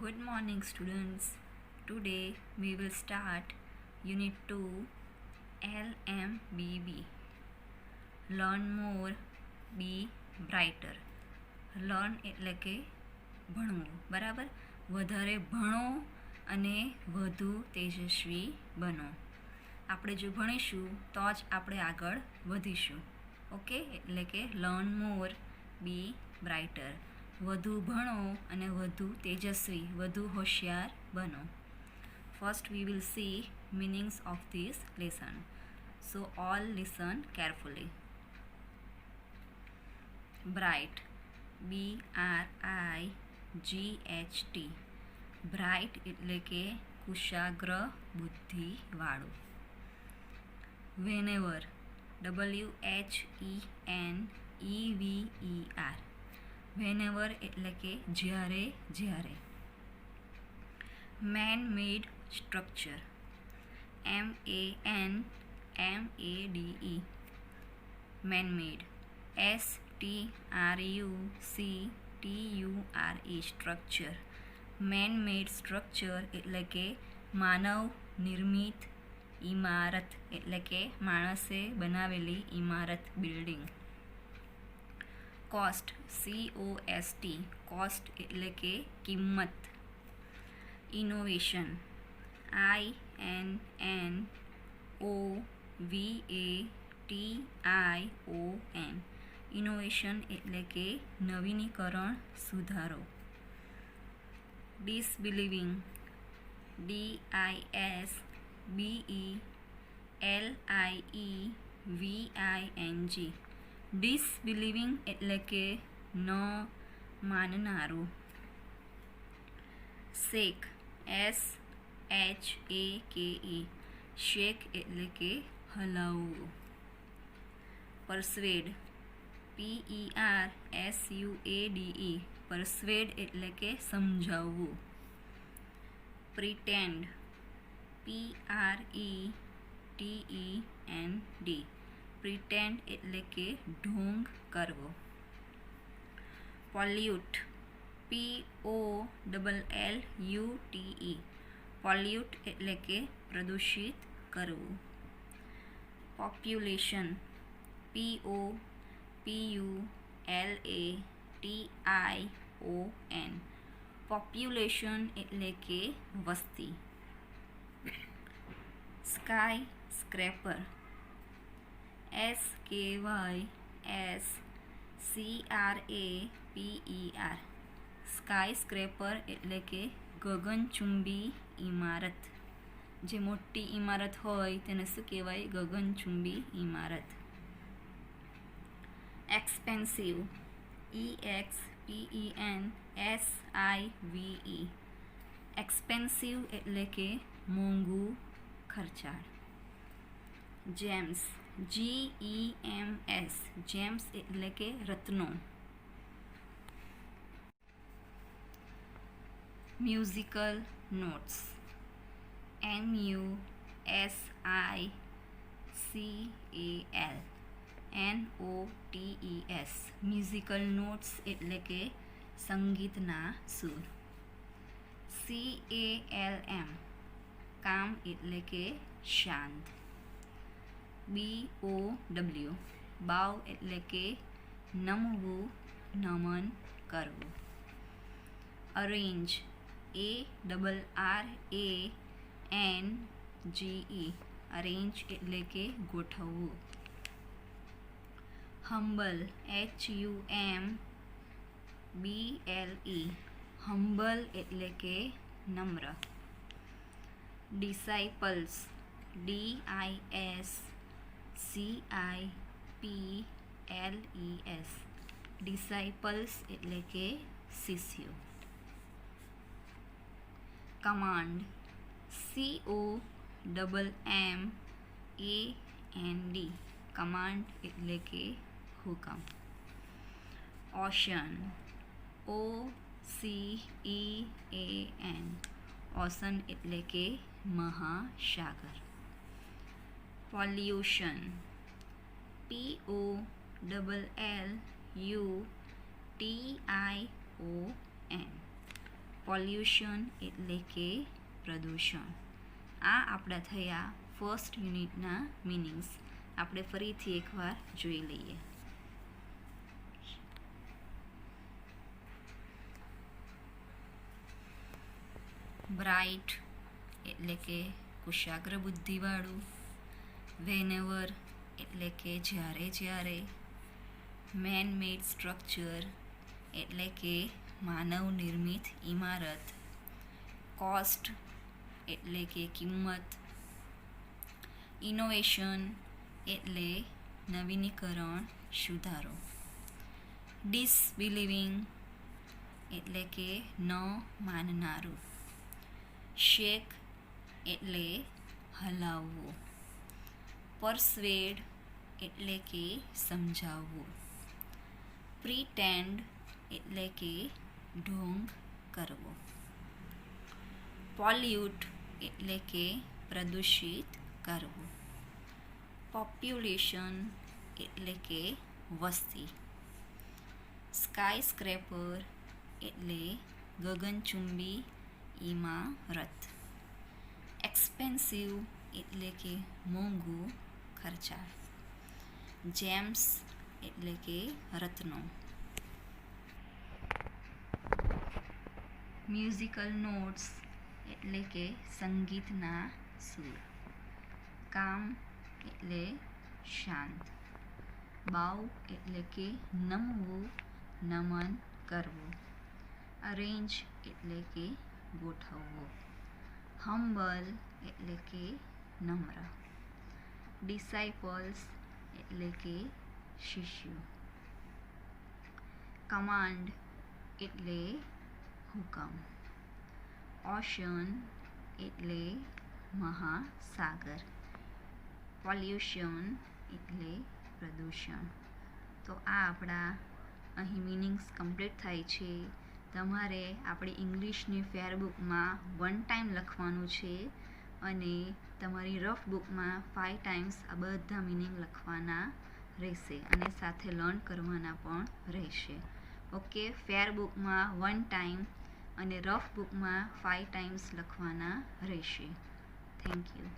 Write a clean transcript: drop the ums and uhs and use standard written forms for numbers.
Good morning, students. Today we will start Unit 2 LMBB. Learn more, be brighter. Learn એટલે કે ભણવું, બરાબર. વધારે ભણો અને વધુ તેજસ્વી બનો. આપણે જો ભણીશું તો જ આપણે આગળ વધીશું. ઓકે, એટલે કે લર્ન મોર, બી બ્રાઇટર. વધુ ભણો અને વધુ તેજસ્વી, વધુ હોશિયાર બનો. First we will see meanings of this lesson. So all listen carefully. Bright, BRIGHT. Bright એટલે કે કુશાગ્ર બુદ્ધિવાળું. વેનેવર, WHENEVER. વેનેવર એટલે કે જ્યારે જ્યારે. મેન મેડ સ્ટ્રક્ચર, MANMADE. મેન મેડ, STRUCTURE. સ્ટ્રક્ચર. મેન મેડ સ્ટ્રક્ચર એટલે કે માનવ નિર્મિત ઇમારત, એટલે કે માણસે બનાવેલી ઇમારત, બિલ્ડિંગ. Cost, COST. કોસ્ટ એટલે કે કિંમત. Innovation, INNOVATION. ઇનોવેશન એટલે કે નવીનીકરણ, સુધારો. ડિસબિલીવિંગ, DISBELIEVING. ડિસબિલીવિંગ એટલે કે ન માનનારું. શેક, SHAKE. શેક એટલે કે હલાવવું. પરસ્વેડ, PERSUADE. પરસ્વેડ એટલે કે સમજાવવું. Pretend, PRETEND. પ્રિટેન્ડ એટલે કે ઢોંગ કરવો. Pollute, POLLUTE. પોલ્યુટ એટલે કે પ્રદૂષિત કરવું. Population, POPULATION. પોપ્યુલેશન એટલે કે વસ્તી. Sky scraper, SKYSCRAPER. Sky scraper એટલે કે ગગનચુંબી ઇમારત. જે મોટી ઇમારત હોય તેને શું કહેવાય? ગગનચુંબી ઇમારત. Expensive, EXPENSIVE. એક્સપેન્સિવ એટલે કે મોંઘું, ખર્ચાળ. James, GEMS. જેમ્સ એટલે કે રત્નો. Musical notes, MUSICAL NOTES. Musical notes એટલે કે સંગીતના સૂર. CALM. કામ એટલે કે શાંત. BOW. બાવ એટલે કે નમવું, નમન કરવું. Arrange, ARRANGE. અરેન્જ એટલે કે ગોઠવવું. Humble, HUMBLE. હમ્બલ એટલે કે નમ્ર. Disciples, DISCIPLES. ડિસાઇપલ્સ એટલે કે શિષ્યો. Command, COMMAND. કમાન્ડ એટલે કે હુકમ. Ocean, OCEAN. ઓશન એટલે કે મહાસાગર. Pollution, POLLUTION. પોલ્યુશન એટલે કે પ્રદૂષણ. આ આપણા થયા ફર્સ્ટ યુનિટના મિનિંગ્સ. આપણે ફરીથી એકવાર જોઈ લઈએ. બ્રાઇટ એટલે કે કુશાગ્ર બુદ્ધિવાળું. વેનેવર એટલે કે જ્યારે. મેન મેડ સ્ટ્રક્ચર એટલે કે માનવ નિર્મિત ઇમારત. કોસ્ટ એટલે કે કિંમત. ઇનોવેશન એટલે નવીનીકરણ, સુધારો. ડિસબિલીવિંગ એટલે કે ન માનનારું. શેક એટલે હલાવવું. પરસ્વેડ એટલે કે સમજાવવું. પ્રિટેન્ડ એટલે કે ઢોંગ કરવો. પોલ્યુટ એટલે કે પ્રદૂષિત કરવું. પોપ્યુલેશન એટલે કે વસ્તી. સ્કાય સ્ક્રેપર એટલે ગગનચુંબી ઇમારત. એક્સપેન્સિવ એટલે કે મોંઘું, ખર્ચાળ. જેમ્સ એટલે કે રત્નો. મ્યુઝિકલ નોટ્સ એટલે કે સંગીતના સૂર. કામ એટલે શાંત. બાવ એટલે કે નમવું, નમન કરવું. અરેન્જ એટલે કે ગોઠવવું. હમ્બલ એટલે કે નમ્ર. ડિસાઇપલ્સ એટલે કે શિષ્યો. કમાન્ડ એટલે હુકમ. ઓશન એટલે મહાસાગર. પોલ્યુશન એટલે પ્રદૂષણ. તો આ આપણા અહીં મિનિંગ્સ કમ્પ્લીટ થાય છે. તમારે આપણી ઇંગ્લિશની ફેર બુકમાં 1 ટાઈમ લખવાનું છે અને તમારી રફ બુકમાં 5 ટાઈમ્સ આ બધા મિનિંગ લખવાના રહેશે અને સાથે લર્ન કરવાના પણ રહેશે. ઓકે, ફેર બુકમાં 1 ટાઈમ અને રફ બુકમાં 5 ટાઈમ્સ લખવાના રહેશે. Thank you.